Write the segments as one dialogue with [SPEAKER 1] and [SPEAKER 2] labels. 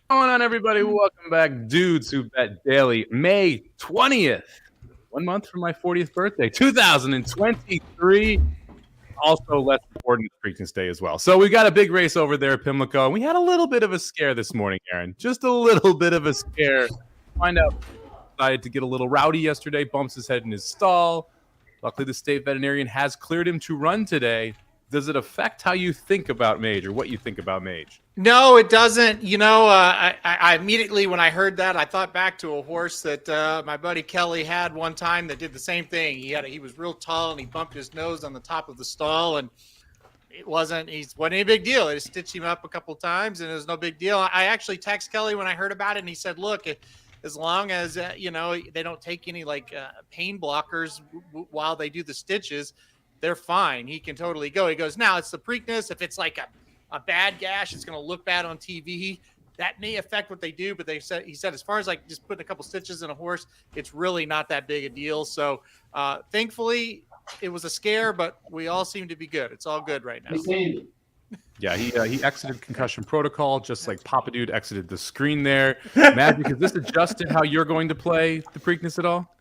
[SPEAKER 1] What's going on, everybody? Welcome back, Dudes Who Bet Daily. May 20th, 1 month from my 40th birthday, 2023. Also less important Preakness Day as well. So we got a big race over there at Pimlico, and we had a little bit of a scare this morning, Aaron. Just a little bit of a scare. Find out decided to get a little rowdy yesterday, bumps his head in his stall. Luckily, the state veterinarian has cleared him to run today. Does it affect how you think about Mage or what you think about Mage?
[SPEAKER 2] No, it doesn't. You know, I immediately, when I heard that, I thought back to a horse that my buddy Kelly had one time that did the same thing. He was real tall and he bumped his nose on the top of the stall, and he wasn't any big deal. I just stitched him up a couple of times and it was no big deal. I actually texted Kelly when I heard about it, and he said, look, as long as, they don't take any pain blockers while they do the stitches, they're fine. He can totally go. He goes, now it's the Preakness. If it's like a bad gash, it's going to look bad on TV. That may affect what they do, but he said, as far as like just putting a couple stitches in a horse, it's really not that big a deal. So thankfully it was a scare, but we all seem to be good. It's all good right now.
[SPEAKER 1] Yeah, he exited concussion protocol, just like Papa Dude exited the screen there. Magic, has this adjusted how you're going to play the Preakness at all?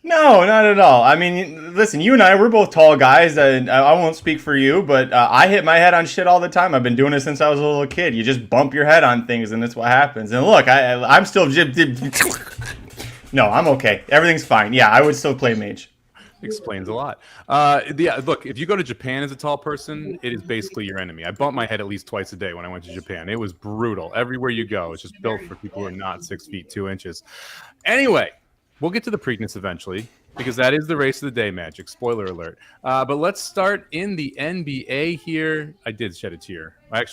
[SPEAKER 3] No, not at all. I mean, listen, you and I, we're both tall guys, and I won't speak for you, but I hit my head on shit all the time. I've been doing it since I was a little kid. You just bump your head on things, and that's what happens. And look, I'm still... No, I'm okay. Everything's fine. Yeah, I would still play Mage.
[SPEAKER 1] Explains a lot. Yeah, look, if you go to Japan as a tall person, it is basically your enemy. I bumped my head at least twice a day when I went to Japan. It was brutal. Everywhere you go, it's just built for people who are not 6 feet 2 inches. Anyway, we'll get to the Preakness eventually, because that is the race of the day, Magic. Spoiler alert. But let's start in the NBA here. I did shed a tear. I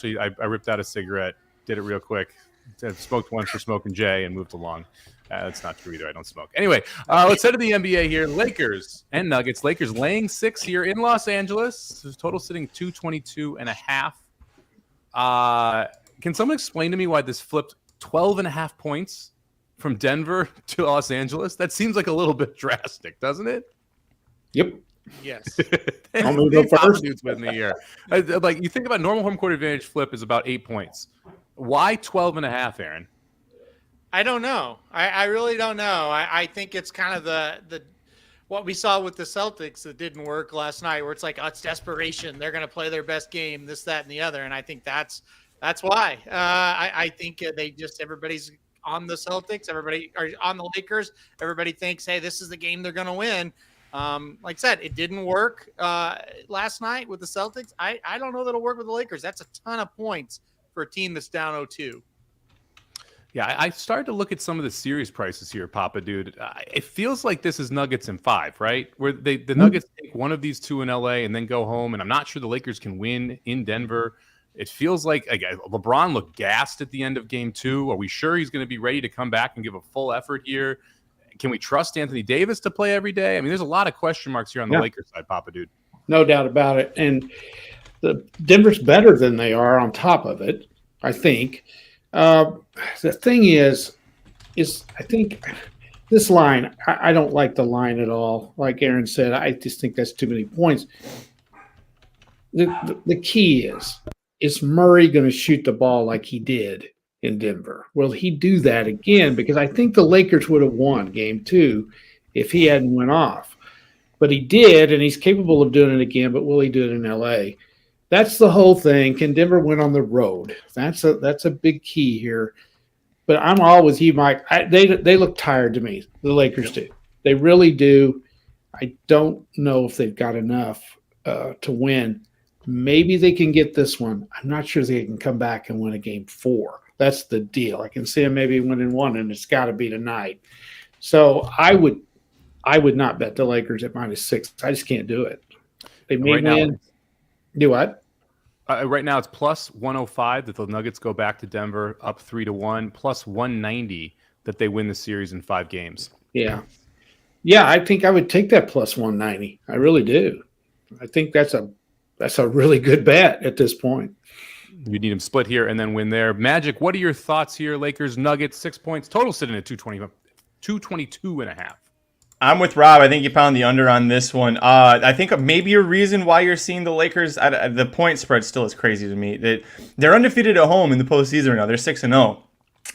[SPEAKER 1] ripped out a cigarette, did it real quick. I smoked one for Smoking Jay and moved along. That's not true either. I don't smoke. Anyway, let's head to the NBA here. Lakers and Nuggets. Lakers laying 6 here in Los Angeles. Total sitting 222.5. Can someone explain to me why this flipped 12.5 points from Denver to Los Angeles? That seems like a little bit drastic, doesn't it?
[SPEAKER 4] Yep.
[SPEAKER 2] Yes.
[SPEAKER 4] I'm going to go first.
[SPEAKER 1] Dudes with me here. Like, you think about normal home court advantage flip is about 8 points. Why 12.5, Aaron?
[SPEAKER 2] I don't know. I really don't know. I think it's kind of the what we saw with the Celtics that didn't work last night, where it's like, oh, it's desperation. They're going to play their best game, this, that, and the other. And I think that's why. I think everybody's on the Celtics, everybody are on the Lakers. Everybody thinks, hey, this is the game they're going to win. Like I said, it didn't work last night with the Celtics. I don't know that it'll work with the Lakers. That's a ton of points for a team that's down 0-2.
[SPEAKER 1] Yeah, I started to look at some of the series prices here, Papa Dude. It feels like this is Nuggets in 5, right? Where the Nuggets take one of these two in LA and then go home, and I'm not sure the Lakers can win in Denver. It feels like LeBron looked gassed at the end of game 2. Are we sure he's going to be ready to come back and give a full effort here? Can we trust Anthony Davis to play every day? I mean, there's a lot of question marks here on the Lakers side, Papa Dude.
[SPEAKER 4] No doubt about it. And the Denver's better than they are on top of it, I think. The thing is I think this line, I don't like the line at all. Like Aaron said, I just think that's too many points. The key is Murray going to shoot the ball like he did in Denver? Will he do that again? Because I think the Lakers would have won game 2 if he hadn't went off. But he did, and he's capable of doing it again, but will he do it in L.A.? That's the whole thing. Can Denver win on the road? That's a big key here. But I'm all with you, Mike. They look tired to me. The Lakers do. They really do. I don't know if they've got enough to win. Maybe they can get this one. I'm not sure they can come back and win a game 4. That's the deal. I can see them maybe winning 1, and it's got to be tonight. So I would not bet the Lakers at -6. I just can't do it. They may win. Do what?
[SPEAKER 1] Right now it's plus 105 that the Nuggets go back to Denver up 3-1, plus 190 that they win the series in 5 games.
[SPEAKER 4] Yeah. I think I would take that plus 190. I really do. I think that's a really good bet at this point.
[SPEAKER 1] You need them split here and then win there. Magic, what are your thoughts here? Lakers, Nuggets, 6 points, total sitting at 222.5.
[SPEAKER 3] I'm with Rob. I think you found the under on this one. I think maybe a reason why you're seeing the Lakers, the point spread still is crazy to me. They're undefeated at home in the postseason right now. They're 6-0.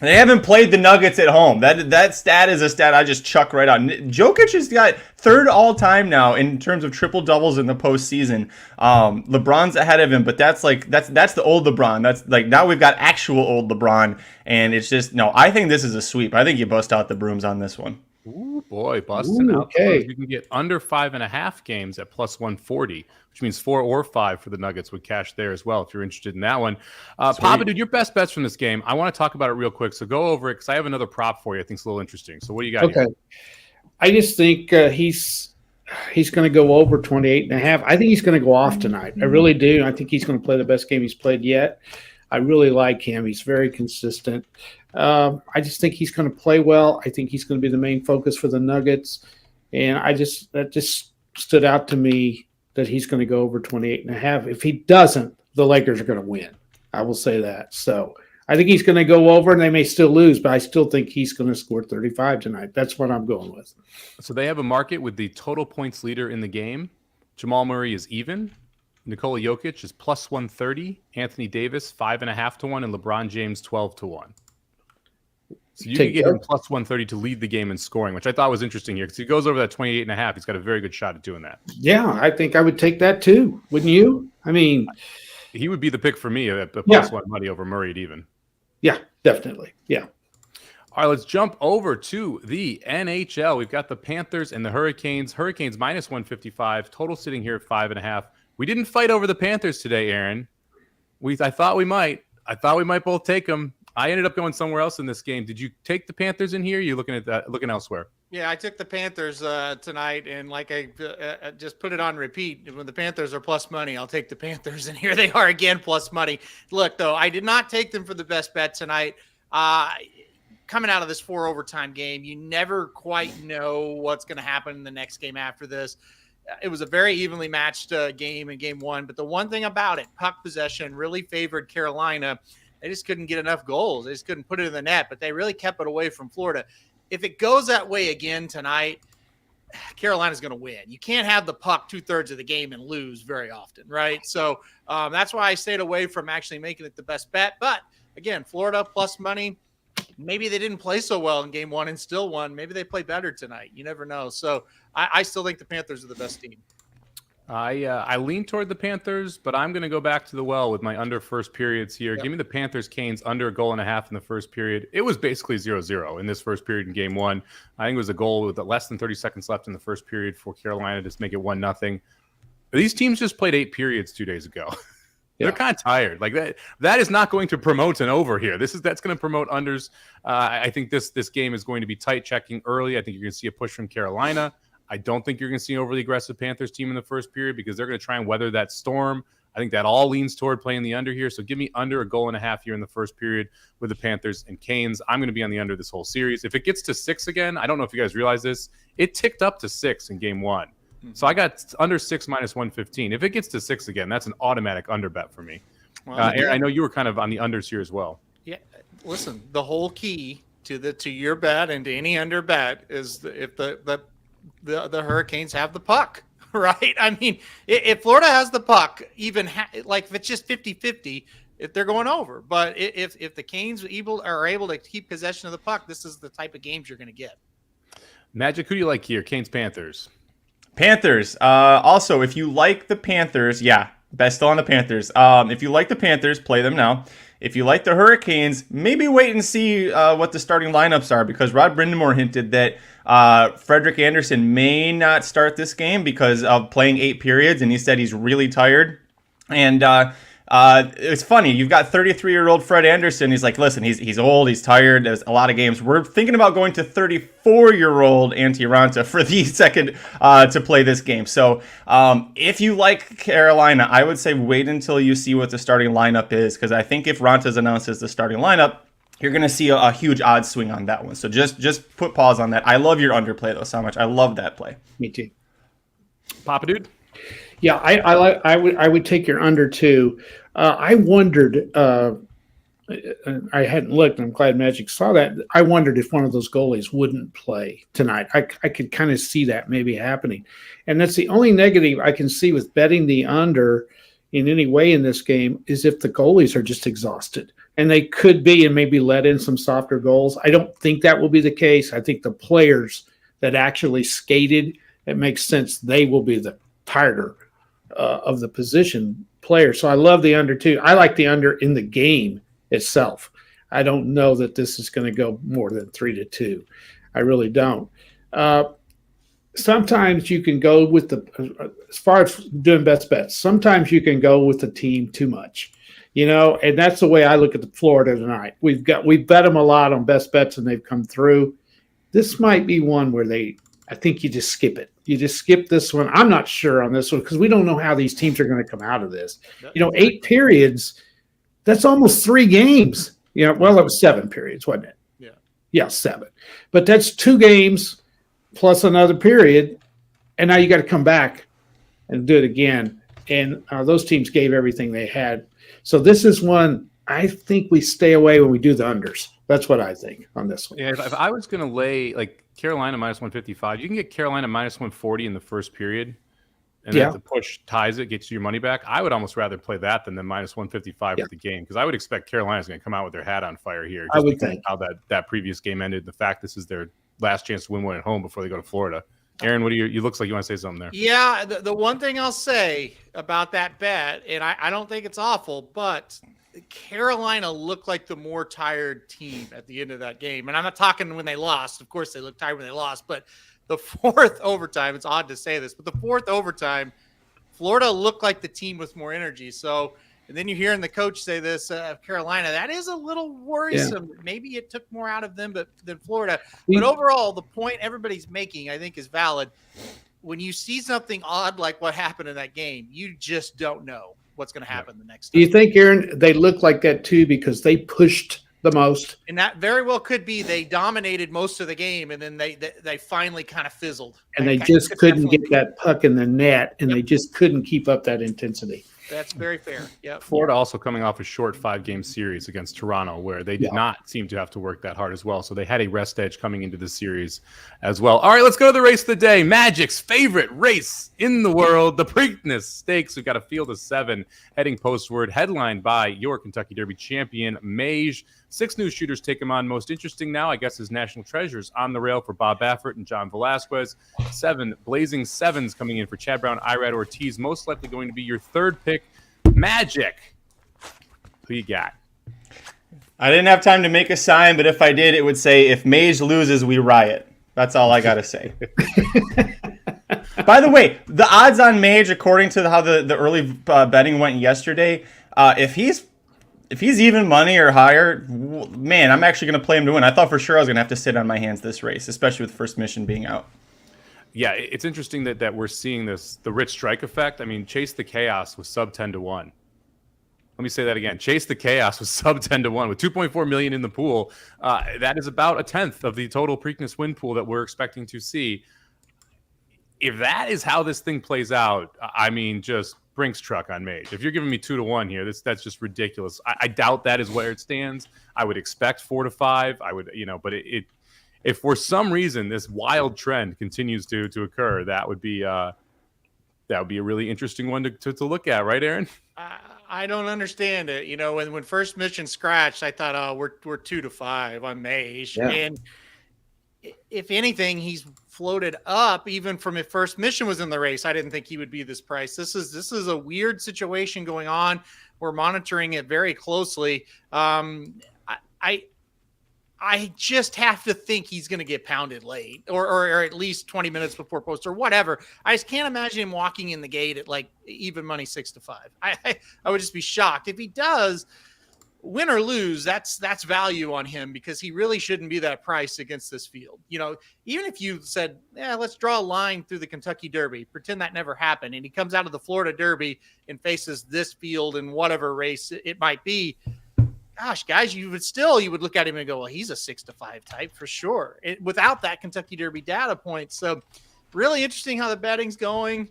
[SPEAKER 3] They haven't played the Nuggets at home. That stat is a stat I just chuck right out. Jokic has got third all time now in terms of triple doubles in the postseason. LeBron's ahead of him, but that's the old LeBron. That's like now we've got actual old LeBron, and it's just no. I think this is a sweep. I think you bust out the brooms on this one.
[SPEAKER 1] Ooh, boy, busting out.
[SPEAKER 4] Okay.
[SPEAKER 1] You can get under 5.5 games at plus 140, which means 4 or 5 for the Nuggets would cash there as well if you're interested in that one. Papa, dude, your best bets from this game. I want to talk about it real quick, so go over it because I have another prop for you I think it's a little interesting. So what do you got here?
[SPEAKER 4] I just think he's going to go over 28.5. I think he's going to go off tonight. I really do. I think he's going to play the best game he's played yet. I really like him. He's very consistent. I just think he's going to play well. I think he's going to be the main focus for the Nuggets. And that just stood out to me that he's going to go over 28.5. If he doesn't, the Lakers are going to win. I will say that. So I think he's going to go over, and they may still lose, but I still think he's going to score 35 tonight. That's what I'm going with.
[SPEAKER 1] So they have a market with the total points leader in the game. Jamal Murray is even. Nikola Jokic is plus 130. Anthony Davis 5.5 to 1, and LeBron James 12 to 1. So you can get him plus 130 to lead the game in scoring, which I thought was interesting here because he goes over that 28.5. He's got a very good shot at doing that.
[SPEAKER 4] Yeah, I think I would take that too. Wouldn't you? I mean,
[SPEAKER 1] he would be the pick for me at plus one money over Murray at even.
[SPEAKER 4] Yeah, definitely. Yeah.
[SPEAKER 1] All right, let's jump over to the NHL. We've got the Panthers and the Hurricanes. Hurricanes minus 155. Total sitting here at 5.5. We didn't fight over the Panthers today, Aaron. I thought we might. I thought we might both take them. I ended up going somewhere else in this game. Did you take the Panthers in here? You're looking at that, looking elsewhere.
[SPEAKER 2] Yeah, I took the Panthers tonight, and like I just put it on repeat. When the Panthers are plus money, I'll take the Panthers, and here they are again plus money. Look, though, I did not take them for the best bet tonight. Coming out of this 4 overtime game, you never quite know what's going to happen in the next game after this. It was a very evenly matched game in game 1, but the one thing about it, puck possession really favored Carolina. They just couldn't get enough goals. They just couldn't put it in the net, but they really kept it away from Florida. If it goes that way again tonight, Carolina's going to win. You can't have the puck 2/3 of the game and lose very often, right? So that's why I stayed away from actually making it the best bet. But again, Florida plus money. Maybe they didn't play so well in game 1 and still won. Maybe they play better tonight. You never know. So I still think the Panthers are the best team.
[SPEAKER 1] I lean toward the Panthers, but I'm going to go back to the well with my under first periods here. Yep. Give me the Panthers Canes under 1.5 goals in the first period. It was basically 0-0 in this first period in game 1. I think it was a goal with less than 30 seconds left in the first period for Carolina to make it 1-0. These teams just played 8 periods 2 days ago. They're kind of tired. Like that is not going to promote an over here. That's going to promote unders. I think this game is going to be tight checking early. I think you're going to see a push from Carolina. I don't think you're going to see an overly aggressive Panthers team in the first period because they're going to try and weather that storm. I think that all leans toward playing the under here. So give me under 1.5 goals here in the first period with the Panthers and Canes. I'm going to be on the under this whole series. If it gets to 6 again, I don't know if you guys realize this. It ticked up to 6 in game 1. So I got under 6 minus 115. If it gets to 6 again, that's an automatic under bet for me. Well, Aaron, I know you were kind of on the unders here as well. Yeah,
[SPEAKER 2] listen, the whole key to your bet and to any under bet is if the Hurricanes have the puck, right? I mean, if Florida has the puck, even like if it's just 50-50, if they're going over. But if the Canes are able to keep possession of the puck, this is the type of games you're going to get.
[SPEAKER 1] Magic, who do you like here? Canes, Panthers.
[SPEAKER 3] Panthers. Also, if you like the Panthers, bet still on the Panthers. If you like the Panthers, play them now. If you like the Hurricanes, maybe wait and see what the starting lineups are because Rod Brindamore hinted that Frederik Andersen may not start this game because of playing 8 periods, and he said he's really tired. And it's funny. You've got 33-year-old Fred Andersen. He's like, listen, he's old. He's tired. There's a lot of games. We're thinking about going to 34-year-old Antti Raanta for the second to play this game. So if you like Carolina, I would say wait until you see what the starting lineup is because I think if Raanta's announced as the starting lineup, you're going to see a huge odds swing on that one. So just put pause on that. I love your underplay, though, so much. I love that play.
[SPEAKER 4] Me too.
[SPEAKER 1] Papa Dude?
[SPEAKER 4] Yeah, I would take your under too. I wondered I hadn't looked, and I'm glad Magic saw that. I wondered if one of those goalies wouldn't play tonight. I could kind of see that maybe happening. And that's the only negative I can see with betting the under in any way in this game is if the goalies are just exhausted. And they could be and maybe let in some softer goals. I don't think that will be the case. I think the players that actually skated, it makes sense they will be the tireder of the position player. So I love the under too. I like the under in the game itself. I don't know that this is going to go more than 3-2. I really don't. Sometimes you can go with as far as doing best bets, sometimes you can go with the team too much, and that's the way I look at the Florida tonight. We've bet them a lot on best bets and they've come through. This might be one where I think you just skip it. You just skip this one. I'm not sure on this one because we don't know how these teams are going to come out of this. 8 periods, that's almost 3 games. Well, it was 7 periods, wasn't it? Yeah, 7. But that's 2 games plus another period, and now you got to come back and do it again. And those teams gave everything they had. So this is one I think we stay away when we do the unders. That's what I think on this one.
[SPEAKER 1] Yeah, if I was going to lay like Carolina minus 155, you can get Carolina minus 140 in the first period. And then if the push ties it, gets you your money back. I would almost rather play that than the minus 155 with the game because I would expect Carolina's going to come out with their hat on fire here.
[SPEAKER 4] I would think
[SPEAKER 1] how that previous game ended. The fact this is their last chance to win one at home before they go to Florida. Aaron, what do you looks like you want to say something there?
[SPEAKER 2] Yeah, the one thing I'll say about that bet, and I don't think it's awful, but Carolina looked like the more tired team at the end of that game. And I'm not talking when they lost. Of course, they looked tired when they lost, but the fourth overtime, it's odd to say this, but the fourth overtime, Florida looked like the team with more energy. So, and then you're hearing the coach say this of Carolina, that is a little worrisome. Yeah. Maybe it took more out of them than Florida. But overall, the point everybody's making, I think, is valid. When you see something odd like what happened in that game, you just don't know what's going to happen the next time.
[SPEAKER 4] Do you think, Aaron, they look like that too because they pushed the most?
[SPEAKER 2] And that very well could be they dominated most of the game, and then they finally kind of fizzled.
[SPEAKER 4] And they just couldn't get that puck in the net, and they just couldn't keep up that intensity.
[SPEAKER 2] That's very fair. Yeah.
[SPEAKER 1] Florida also coming off a short 5-game series against Toronto where they did not seem to have to work that hard as well. So they had a rest edge coming into the series as well. All right, let's go to the race of the day. Magic's favorite race in the world, the Preakness Stakes. We've got a field of 7 heading postward, headlined by your Kentucky Derby champion, Mage. 6 new shooters take him on. Most interesting now, I guess, is National Treasures on the rail for Bob Baffert and John Velasquez. 7 blazing 7s coming in for Chad Brown, Irad Ortiz. Most likely going to be your third pick, Magic. Who you got?
[SPEAKER 3] I didn't have time to make a sign, but if I did, it would say, if Mage loses, we riot. That's all I got to say. By the way, the odds on Mage, according to how the early betting went yesterday, if he's even money or higher, man, I'm actually going to play him to win. I thought for sure I was going to have to sit on my hands this race, especially with First Mission being out.
[SPEAKER 1] Yeah, it's interesting that we're seeing the Rich Strike effect. I mean, Chase the Chaos was sub 10-1. Let me say that again. Chase the Chaos was sub 10-1 with 2.4 million in the pool. That is about a tenth of the total Preakness win pool that we're expecting to see. If that is how this thing plays out, I mean, just Brinks truck on Mage. If you're giving me 2-1 here, that's just ridiculous. I doubt that is where it stands. I would expect 4-5. I would, but if for some reason this wild trend continues to occur, that would be a really interesting one to look at, right, Aaron?
[SPEAKER 2] I don't understand it. When First Mission scratched, I thought, oh, we're 2-5 on Mage, and if anything, he's floated up even from if First Mission was in the race. I didn't think he would be this price. This is a weird situation going on. We're monitoring it very closely. I just have to think he's going to get pounded late or at least 20 minutes before post or whatever. I just can't imagine him walking in the gate at like even money 6-5. I would just be shocked. If he does, win or lose, that's value on him because he really shouldn't be that price against this field. Even if you said, let's draw a line through the Kentucky Derby, pretend that never happened, and he comes out of the Florida Derby and faces this field in whatever race it might be, gosh, guys, you would look at him and go, well, he's a 6-5 type for sure. Without that Kentucky Derby data point. So really interesting how the betting's going.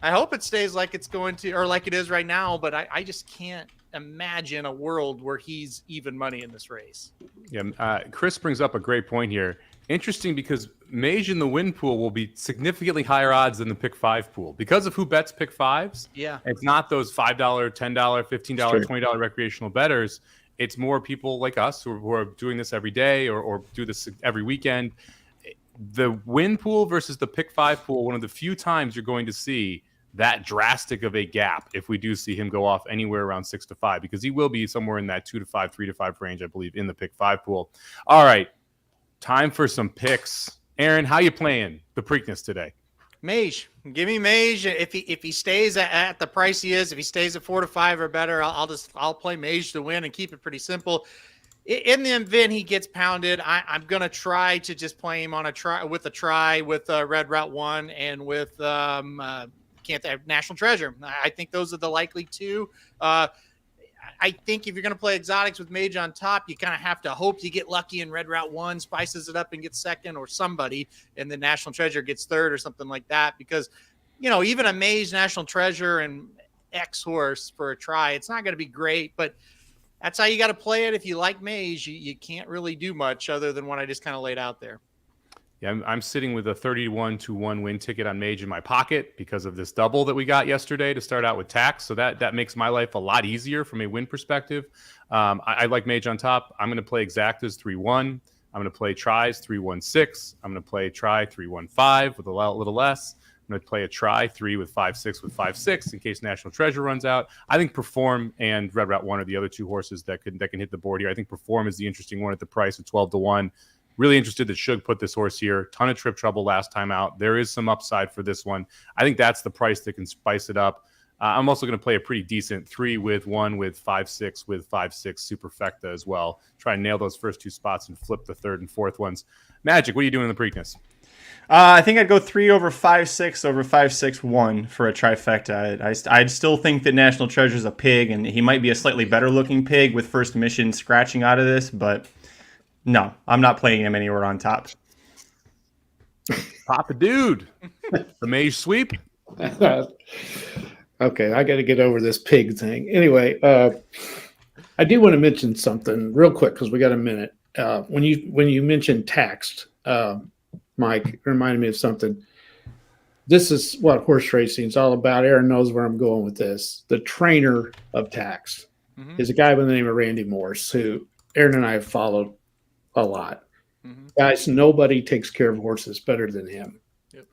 [SPEAKER 2] I hope it stays like it's going to, or like it is right now, but I just can't imagine a world where he's even money in this race.
[SPEAKER 1] Yeah, Chris brings up a great point here. Interesting, because Mage in the win pool will be significantly higher odds than the pick 5 pool because of who bets pick 5s.
[SPEAKER 2] Yeah,
[SPEAKER 1] It's not those $5, $10, $15, $20 recreational bettors. It's more people like us who are doing this every day or do this every weekend. The win pool versus the pick 5 pool, one of the few times you're going to see that drastic of a gap if we do see him go off anywhere around 6 to 5, because he will be somewhere in that 2 to 5, 3 to 5 range, I believe, in the pick 5 pool. All right, time for some picks. Aaron, how you playing the Preakness today?
[SPEAKER 2] Mage, give me Mage. If he stays at the price he is, if he stays at 4 to 5 or better, I'll play Mage to win and keep it pretty simple. In the event he gets pounded, I'm gonna try to just play him on a try with Red Route 1 and with National Treasure. I think those are the likely two. I think if you're going to play exotics with Mage on top, you kind of have to hope you get lucky and Red Route 1 spices it up and gets second, or somebody, and the National Treasure gets third or something like that. Because, even a Mage, National Treasure, and X horse for a try, it's not going to be great, but that's how you got to play it. If you like Mage, you can't really do much other than what I just kind of laid out there.
[SPEAKER 1] Yeah, I'm sitting with a 31-1 win ticket on Mage in my pocket because of this double that we got yesterday to start out with tax. So that makes my life a lot easier from a win perspective. I like Mage on top. I'm going to play exactas 3-1. I'm going to play tries 3-1-6. I'm going to play try 3-1-5 with a little less. I'm going to play a try 3 with 5-6 with 5-6 in case National Treasure runs out. I think Perform and Red Route 1 are the other two horses that can hit the board here. I think Perform is the interesting one at the price of 12-1. Really interested that Shug put this horse here. Ton of trip trouble last time out. There is some upside for this one. I think that's the price that can spice it up. I'm also going to play a pretty decent 3 with 1 with 5-6 with 5-6 superfecta as well. Try and nail those first two spots and flip the third and fourth ones. Magic, what are you doing in the Preakness?
[SPEAKER 3] I think I'd go 3 over 5-6 over 5-6-1 for a trifecta. I'd still think that National Treasure is a pig, and he might be a slightly better looking pig with First Mission scratching out of this, but no, I'm not playing him anywhere on top.
[SPEAKER 1] Papa dude. The Mage sweep.
[SPEAKER 4] Okay, I got to get over this pig thing. Anyway, I do want to mention something real quick because we got a minute. When you mentioned taxed, Mike, it reminded me of something. This is what horse racing is all about. Aaron knows where I'm going with this. The trainer of taxed is a guy by the name of Randy Morse, who Aaron and I have followed a lot. Guys, nobody takes care of horses better than him.
[SPEAKER 2] Yep.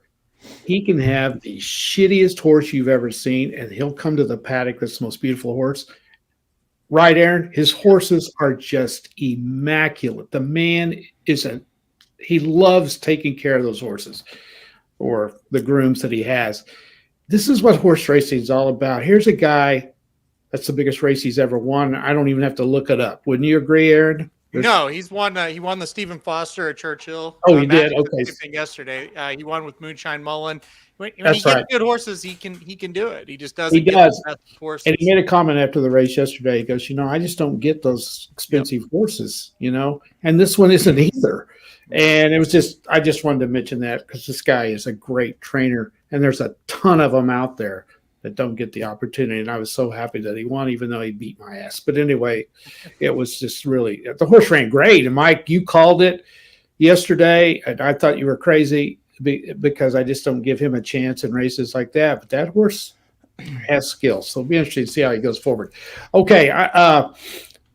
[SPEAKER 4] He can have the shittiest horse you've ever seen, and he'll come to the paddock that's the most beautiful horse. Right, Aaron? His horses are just immaculate. The man he loves taking care of those horses, or the grooms that he has. This is what horse racing is all about. Here's a guy that's the biggest race he's ever won. I don't even have to look it up. Wouldn't you agree, Aaron?
[SPEAKER 2] No, he's won. He won the Stephen Foster at Churchill.
[SPEAKER 4] Oh, he did. Okay.
[SPEAKER 2] Yesterday, he won with Moonshine Mullen. When
[SPEAKER 4] That's
[SPEAKER 2] he gets
[SPEAKER 4] right.
[SPEAKER 2] good horses, he can do it. He just doesn't.
[SPEAKER 4] He does.
[SPEAKER 2] Get the best horses.
[SPEAKER 4] And he made a comment after the race yesterday. He goes, I just don't get those expensive horses, and this one isn't either. And it was I just wanted to mention that because this guy is a great trainer, and there's a ton of them out there that don't get the opportunity. And I was so happy that he won, even though he beat my ass. But anyway, it was just really, the horse ran great. And Mike, you called it yesterday, and I thought you were crazy because I just don't give him a chance in races like that. But that horse has skills. So it'll be interesting to see how he goes forward. Okay. I'm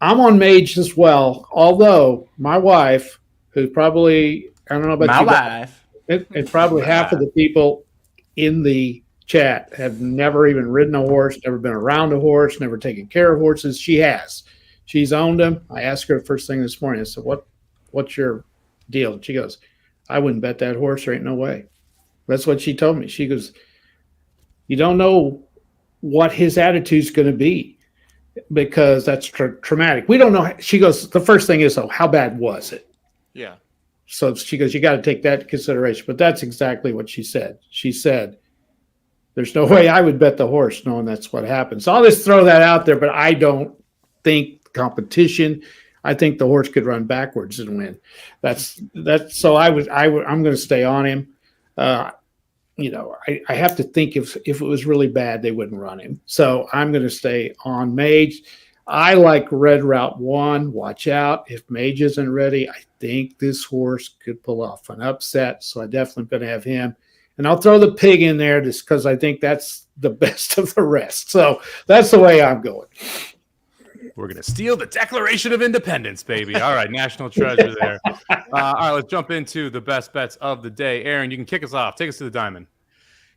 [SPEAKER 4] on Mage as well. Although my wife, who's probably, I don't know about
[SPEAKER 3] my
[SPEAKER 4] you,
[SPEAKER 3] wife,
[SPEAKER 4] and probably half of the people in the chat have never even ridden a horse, never been around a horse, never taken care of horses. She has. She's owned them. I asked her the first thing this morning. I said, what's your deal? And she goes, I wouldn't bet that horse. There ain't no way. That's what she told me. She goes, you don't know what his attitude's going to be because that's traumatic. We don't know. She goes, the first thing is, how bad was it?
[SPEAKER 2] Yeah.
[SPEAKER 4] So she goes, you got to take that into consideration. But that's exactly what she said. She said, there's no way I would bet the horse knowing that's what happens. So I'll just throw that out there, but I don't think competition. I think the horse could run backwards and win. That's so I'm going to stay on him. I have to think if it was really bad, they wouldn't run him. So I'm going to stay on Mage. I like Red Route 1. Watch out. If Mage isn't ready, I think this horse could pull off an upset. So I definitely going to have him. And I'll throw the pig in there just because I think that's the best of the rest. So that's the way I'm going.
[SPEAKER 1] We're going to steal the Declaration of Independence, baby. All right, national treasure there. All right, let's jump into the best bets of the day. Aaron, you can kick us off. Take us to the diamond.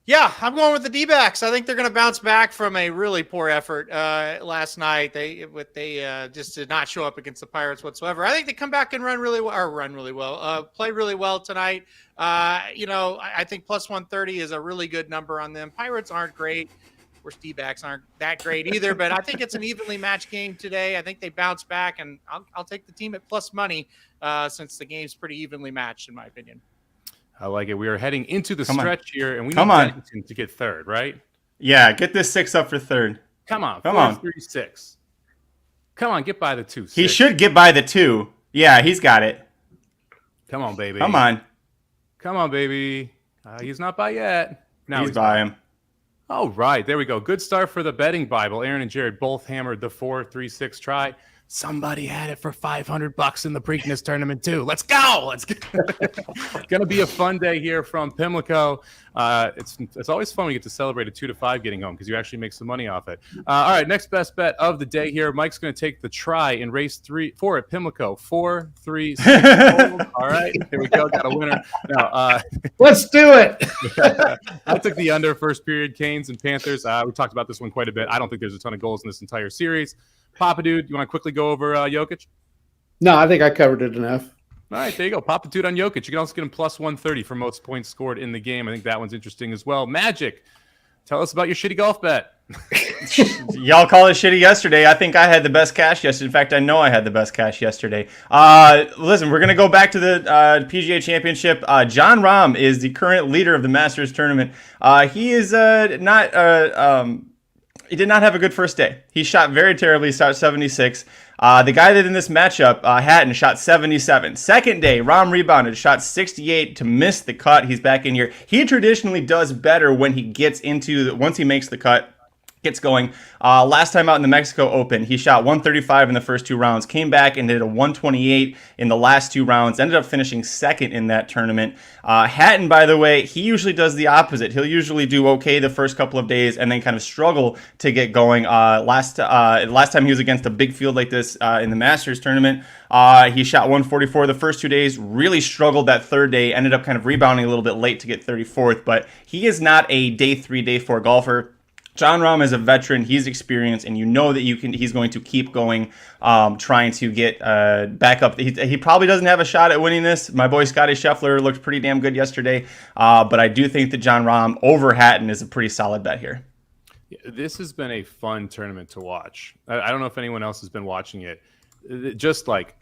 [SPEAKER 2] Yeah, I'm going with the D-backs. I think they're going to bounce back from a really poor effort last night. They just did not show up against the Pirates whatsoever. I think they come back and play really well tonight. I think plus 130 is a really good number on them. Pirates aren't great. Of course, D-backs aren't that great either, but I think it's an evenly matched game today. I think they bounce back, and I'll take the team at plus money since the game's pretty evenly matched, in my opinion.
[SPEAKER 1] I like it. We are heading into the stretch here, and we need Bennington to get third, right?
[SPEAKER 3] Yeah, get this 6 up for third.
[SPEAKER 1] Come on. 4-3-6. Come on, get by the 2.
[SPEAKER 3] He should get by the 2. Yeah, he's got it.
[SPEAKER 1] Come on, baby.
[SPEAKER 3] Come on,
[SPEAKER 1] baby. He's not by yet. Now
[SPEAKER 3] he's by him.
[SPEAKER 1] All right, there we go. Good start for the betting Bible. Aaron and Jared both hammered the 4-3-6 try. Somebody had it for $500 in the Preakness tournament too. Let's go. Gonna be a fun day here from Pimlico. It's always fun when you get to celebrate a 2-5 getting home because you actually make some money off it. All right, next best bet of the day here. Mike's gonna take the try in race 4 at Pimlico. 4-3-6. All right, here we go. Got a winner. Now,
[SPEAKER 4] let's do it.
[SPEAKER 1] I took the under first period Canes and Panthers. We talked about this one quite a bit. I don't think there's a ton of goals in this entire series. Papa Dude, you want to quickly go over Jokic?
[SPEAKER 4] No, I think I covered it enough.
[SPEAKER 1] All right, there you go. Papa Dude on Jokic. You can also get him plus 130 for most points scored in the game. I think that one's interesting as well. Magic, tell us about your shitty golf bet.
[SPEAKER 3] Y'all called it shitty yesterday. I think I had the best cash yesterday. In fact, I know I had the best cash yesterday. Listen, we're going to go back to the PGA Championship. John Rahm is the current leader of the Masters tournament. He is he did not have a good first day. He shot very terribly, shot 76. The guy that in this matchup, Hatton, shot 77. Second day, Rahm rebounded, shot 68 to miss the cut. He's back in here. He traditionally does better when he gets once he makes the cut. Gets going. Last time out in the Mexico Open, he shot 135 in the first 2 rounds, came back and did a 128 in the last 2 rounds, ended up finishing second in that tournament. Hatton, by the way, he usually does the opposite. He'll usually do okay the first couple of days and then kind of struggle to get going. Last time he was against a big field like this in the Masters tournament, he shot 144 the first 2 days, really struggled that third day, ended up kind of rebounding a little bit late to get 34th, but he is not a day 3, day 4 golfer. John Rahm is a veteran. He's experienced, and you know that he's going to keep going, trying to get back up. He probably doesn't have a shot at winning this. My boy Scotty Scheffler looked pretty damn good yesterday, but I do think that John Rahm over Hatton is a pretty solid bet here.
[SPEAKER 1] This has been a fun tournament to watch. I don't know if anyone else has been watching it. Just like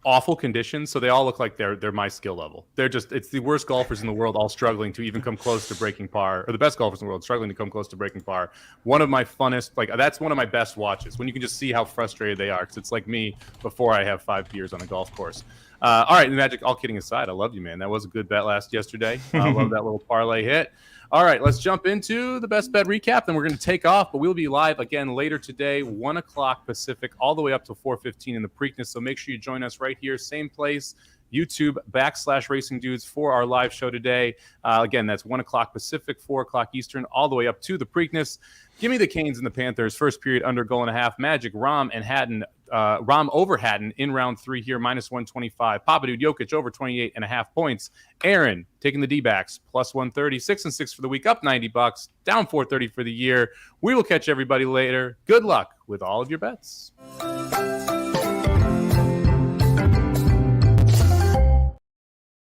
[SPEAKER 1] awful conditions, so they all look like they're my skill level. It's the worst golfers in the world all struggling to even come close to breaking par, or the best golfers in the world struggling to come close to breaking par. One of my funnest, that's one of my best watches when you can just see how frustrated they are, because it's like me before I have 5 beers on a golf course. All right, Magic, all kidding aside, I love you, man. That was a good bet yesterday. I love that little parlay hit. All right, let's jump into the best bet recap. Then we're going to take off, but we'll be live again later today, 1 o'clock Pacific, all the way up to 4:15 in the Preakness. So make sure you join us right here, same place, YouTube /Racing Dudes for our live show today. Again, that's 1 o'clock Pacific, 4 o'clock Eastern, all the way up to the Preakness. Give me the Canes and the Panthers. First period under goal and a half. Magic, Rahm, and Hatton. Rahm over Hatton in round 3 here, minus 125. Papa Dude, Jokic over 28.5 points. Aaron taking the D-backs, plus 130. 6-6 for the week, up $90. Down 430 for the year. We will catch everybody later. Good luck with all of your bets.